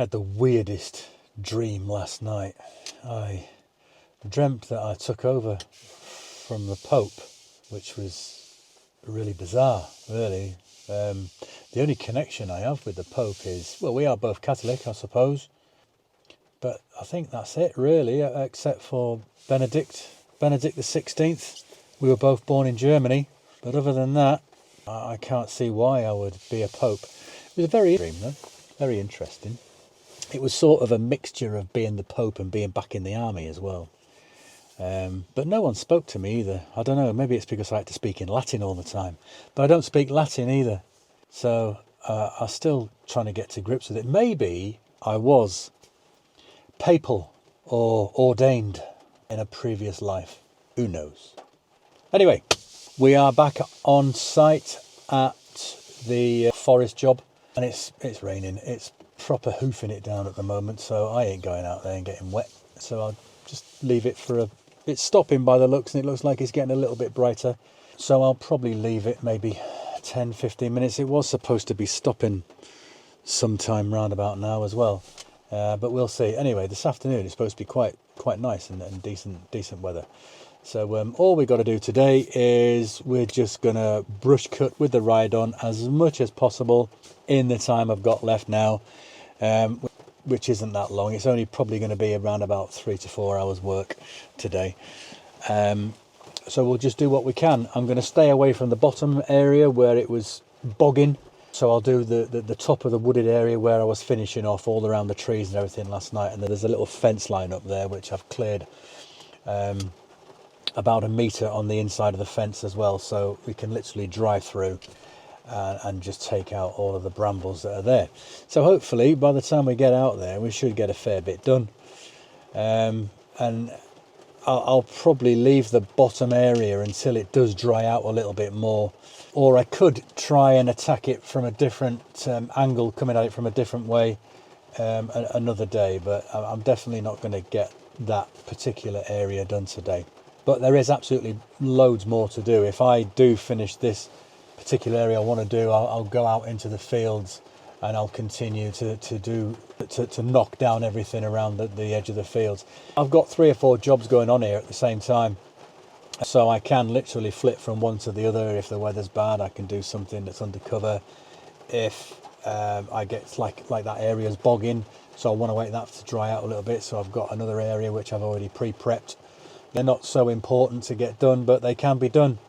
I had the weirdest dream last night. I dreamt that I took over from the Pope, which was really bizarre, really. The only connection I have with the Pope is, well, we are both Catholic, I suppose. But I think that's it, really, except for Benedict the 16th. We were both born in Germany. But other than that, I can't see why I would be a Pope. It was a very dream, though. Very interesting. It was sort of a mixture of being the Pope and being back in the army as well. But no one spoke to me either. I don't know, maybe it's because I had to speak in Latin all the time. But I don't speak Latin either. So I'm still trying to get to grips with it. Maybe I was papal or ordained in a previous life. Who knows? Anyway, we are back on site at the forest job. And it's raining. It's proper hoofing it down at the moment, so I ain't going out there and getting wet. So I'll just leave it for it's stopping by the looks, and it looks like it's getting a little bit brighter. So I'll probably leave it maybe 10-15 minutes. It was supposed to be stopping sometime round about now as well, but we'll see. Anyway, this afternoon it's supposed to be quite nice and decent weather. So all we got to do today is we're just going to brush cut with the ride-on as much as possible in the time I've got left now, which isn't that long. It's only probably going to be around about 3 to 4 hours work today. So we'll just do what we can. I'm going to stay away from the bottom area where it was bogging. So I'll do the top of the wooded area where I was finishing off all around the trees and everything last night. And there's a little fence line up there which I've cleared about 1 metre on the inside of the fence as well, so we can literally drive through and just take out all of the brambles that are there. So hopefully by the time we get out there we should get a fair bit done, and I'll probably leave the bottom area until it does dry out a little bit more, or I could try and attack it from a different angle, coming at it from a different way another day, but I'm definitely not going to get that particular area done today. But there is absolutely loads more to do. If I do finish this particular area I want to do, I'll go out into the fields and I'll continue to knock down everything around the edge of the fields. I've got 3 or 4 jobs going on here at the same time, so I can literally flip from one to the other. If the weather's bad, I can do something that's undercover. If I get like that area's bogging, so I want to wait that to dry out a little bit, so I've got another area which I've already pre-prepped. They're not so important to get done, but they can be done.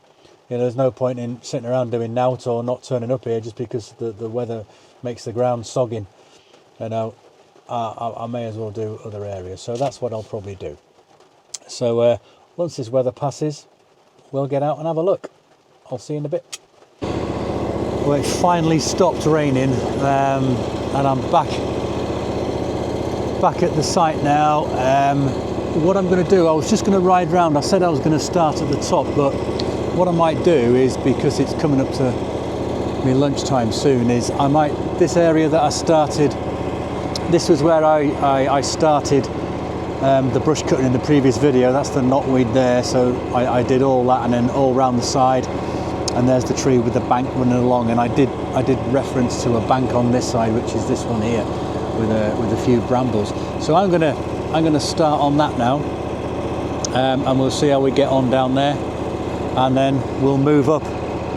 You know, there's no point in sitting around doing naught or not turning up here just because the weather makes the ground sogging. You know, I may as well do other areas. So that's what I'll probably do. So once this weather passes, we'll get out and have a look. I'll see you in a bit. Well, it finally stopped raining, and I'm back at the site now. What I'm going to do, I was just going to ride round. I said I was going to start at the top, but what I might do is, because it's coming up to my lunchtime soon, is I might, this area that I started, this was where I started the brush cutting in the previous video. That's the knotweed there, so I did all that, and then all round the side, and there's the tree with the bank running along, and I did reference to a bank on this side, which is this one here with a few brambles. So I'm going to start on that now, and we'll see how we get on down there, and then we'll move up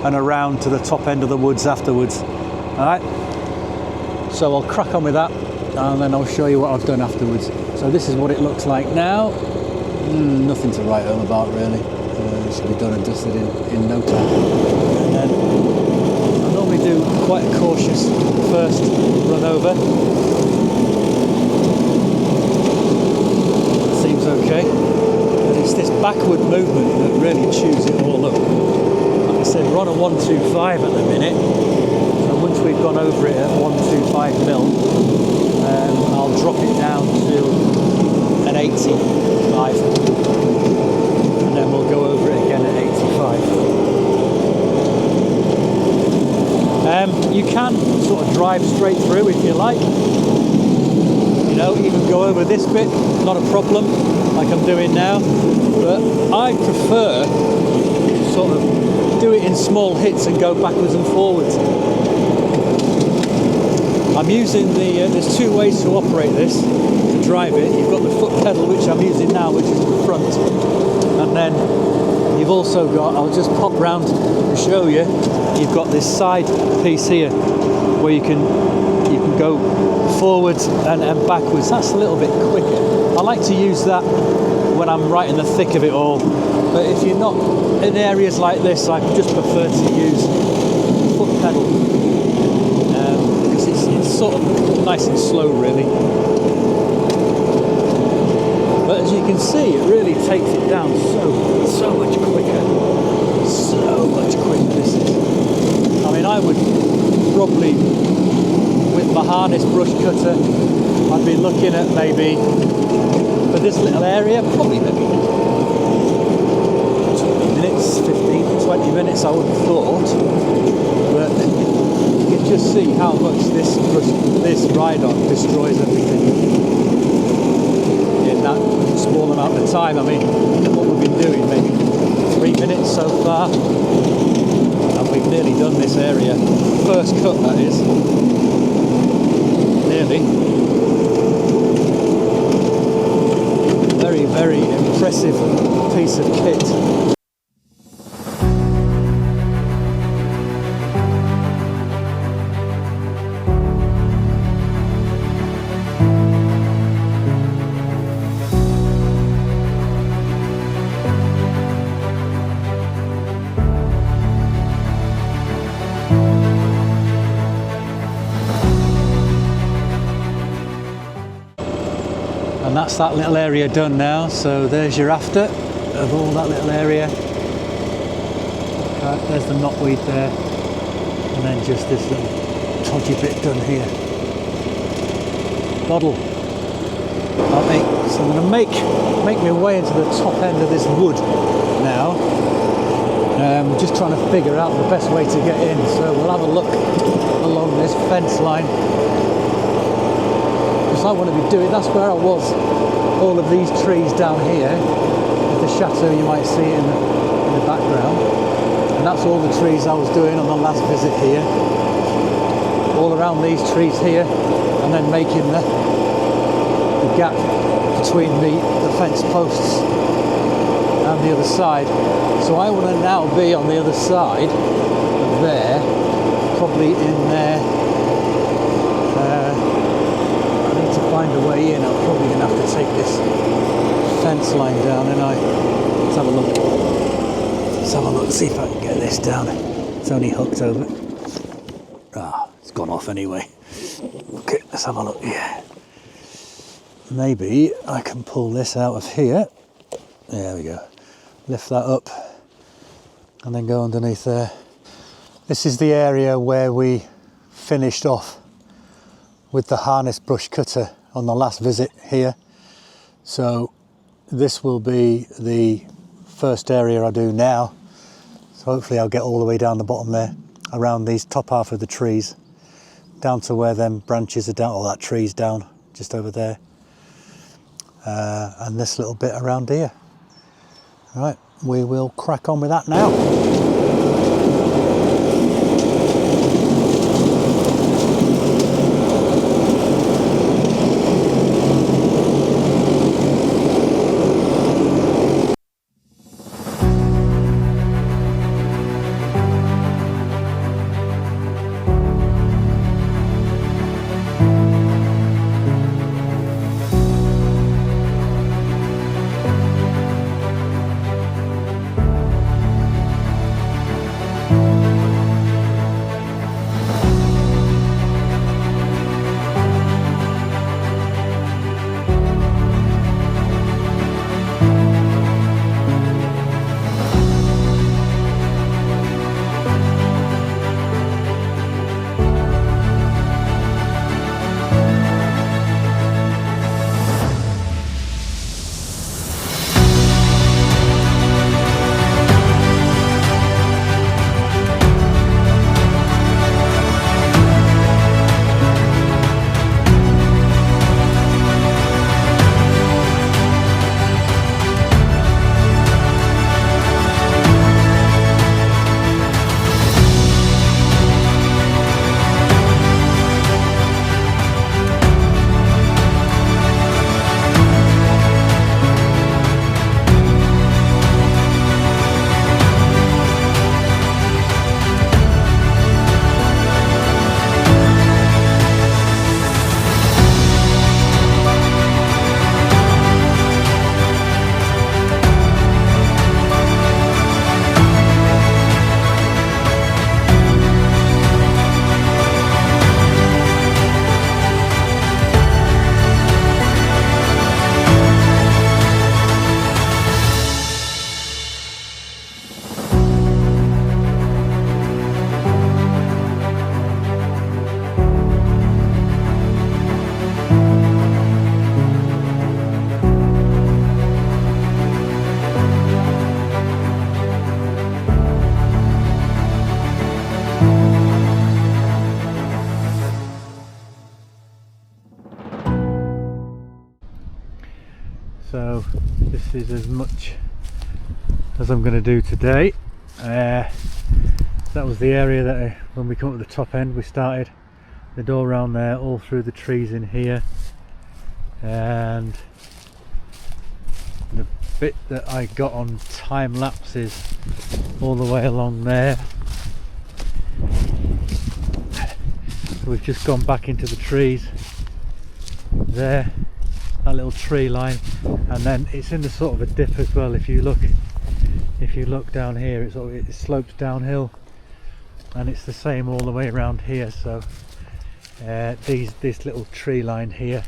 and around to the top end of the woods afterwards. Alright, so I'll crack on with that, and then I'll show you what I've done afterwards. So this is what it looks like now. Nothing to write home about really. It should be done and dusted in no time. And then I normally do quite a cautious first run over. Okay, but it's this backward movement that really chews it all up. Like I said, we're on a 125 at the minute, so once we've gone over it at 125 mil, I'll drop it down to an 85, and then we'll go over it again at 85. You can sort of drive straight through if you like. You know, even go over this bit, not a problem, like I'm doing now. But I prefer to sort of do it in small hits and go backwards and forwards. I I'm using there's two ways to operate this, to drive it. You've got the foot pedal, which I'm using now, which is the front, and then you've also got, I'll just pop round and show you, you've got this side piece here where you can go forwards and backwards. That's a little bit quicker. I like to use that when I'm right in the thick of it all, but if you're not in areas like this, I just prefer to use the foot pedal, because it's sort of nice and slow really. But as you can see, it really takes it down so much quicker. So much quicker this is. I mean, I would probably, with my harness brush cutter, I'd be looking at maybe, for this little area, probably maybe 20 minutes, 15, 20 minutes I would have thought. But you can just see how much this ride-on destroys everything in that small amount of time. I mean, what we've been doing, maybe 3 minutes so far, and we've nearly done this area. First cut, that is. Nearly. Very, very impressive piece of kit. And that's that little area done now, so there's your after of all that little area. There's the knotweed there, and then just this little todgy bit done here. Bottle. So I'm going to make my way into the top end of this wood now. Just trying to figure out the best way to get in, so we'll have a look along this fence line. I want to be doing, that's where I was, all of these trees down here, the chateau, you might see in the background, and that's all the trees I was doing on the last visit here, all around these trees here, and then making the gap between the fence posts and the other side. So I want to now be on the other side of there, probably in there. Find a way in. I'm probably going to have to take this fence line down, and let's have a look. Let's have a look, see if I can get this down. It's only hooked over. It's gone off anyway. Okay, let's have a look. Yeah, maybe I can pull this out of here. There we go. Lift that up and then go underneath there. This is the area where we finished off with the harness brush cutter on the last visit here. So this will be the first area I do now. So hopefully I'll get all the way down the bottom there, around these top half of the trees, down to where them branches are down, all that tree's down, just over there. And this little bit around here. Right, we will crack on with that now. So this is as much as I'm going to do today. That was the area that when we come up to the top end we started the door around there, all through the trees in here, and the bit that I got on time lapses all the way along there. So we've just gone back into the trees there, that little tree line, and then it's in the sort of a dip as well. If you look down here, it slopes downhill, and it's the same all the way around here. So this little tree line here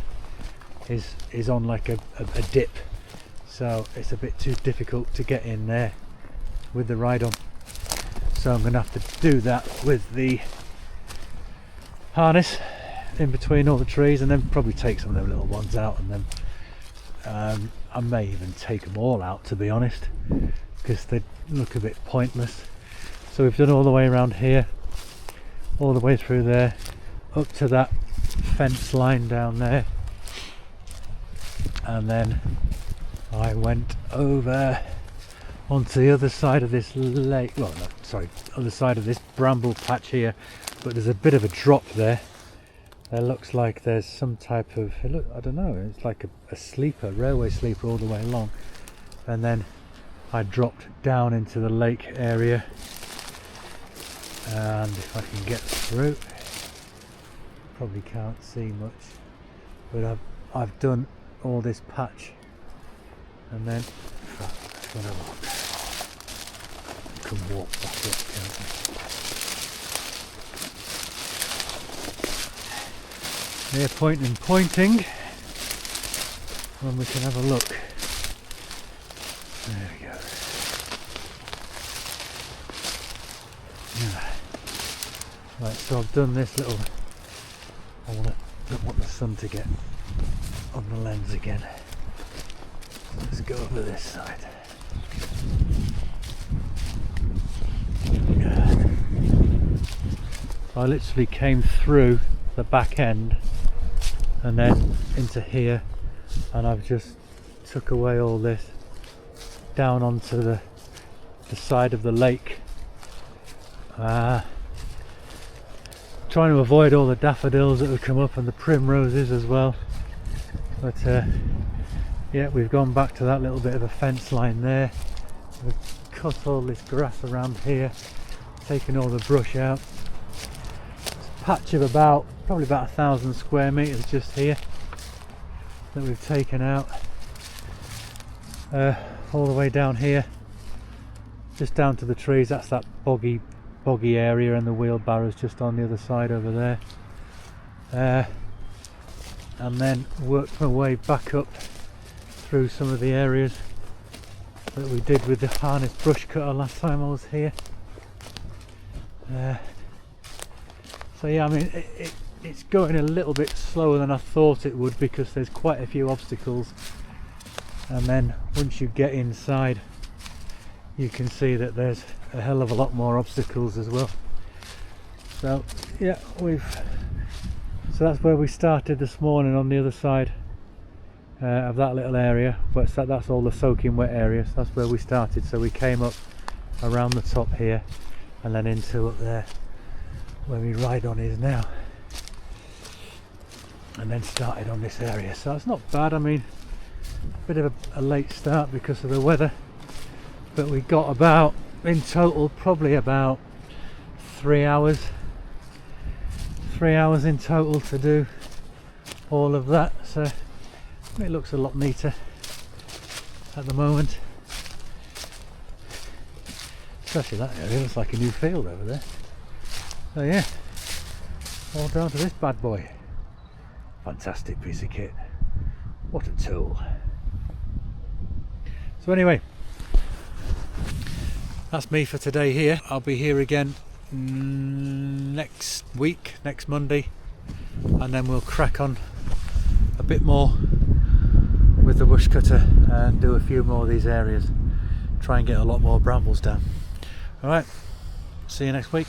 is on like a dip, so it's a bit too difficult to get in there with the ride on. So I'm going to have to do that with the harness in between all the trees, and then probably take some of the little ones out, and then I may even take them all out, to be honest, because they look a bit pointless. So we've done all the way around here, all the way through there, up to that fence line down there, and then I went over onto the other side of this lake, well no, sorry, other side of this bramble patch here, but there's a bit of a drop there. There looks like there's some type of, I don't know, it's like a sleeper, railway sleeper all the way along, and then I dropped down into the lake area, and if I can get through, probably can't see much, but I've done all this patch, and then I can walk back up, can't I? Near pointing when we can have a look. There we go. Yeah. Right, so I've done this little, don't want the sun to get on the lens again. Let's go over this side. So I literally came through the back end and then into here, and I've just took away all this down onto the side of the lake, trying to avoid all the daffodils that would come up and the primroses as well. But yeah, we've gone back to that little bit of a fence line there. We've cut all this grass around here, taken all the brush out. It's a patch of probably about 1,000 square meters just here that we've taken out, all the way down here, just down to the trees. That's that boggy area, and the wheelbarrow's just on the other side over there, and then worked my way back up through some of the areas that we did with the harness brush cutter last time I was here. So yeah, I mean it's going a little bit slower than I thought it would, because there's quite a few obstacles, and then once you get inside you can see that there's a hell of a lot more obstacles as well. So yeah, so that's where we started this morning, on the other side of that little area, but that's all the soaking wet area. So that's where we started. So we came up around the top here and then into up there where we ride on is now, and then started on this area. So it's not bad. I mean, a bit of a late start because of the weather, but we got about, in total, probably about 3 hours in total to do all of that. So it looks a lot neater at the moment, especially that area. Looks like a new field over there. So yeah, all down to this bad boy. Fantastic piece of kit. What a tool. So anyway, that's me for today here. I'll be here again next week, next Monday, and then we'll crack on a bit more with the bush cutter and do a few more of these areas. Try and get a lot more brambles down. Alright, see you next week.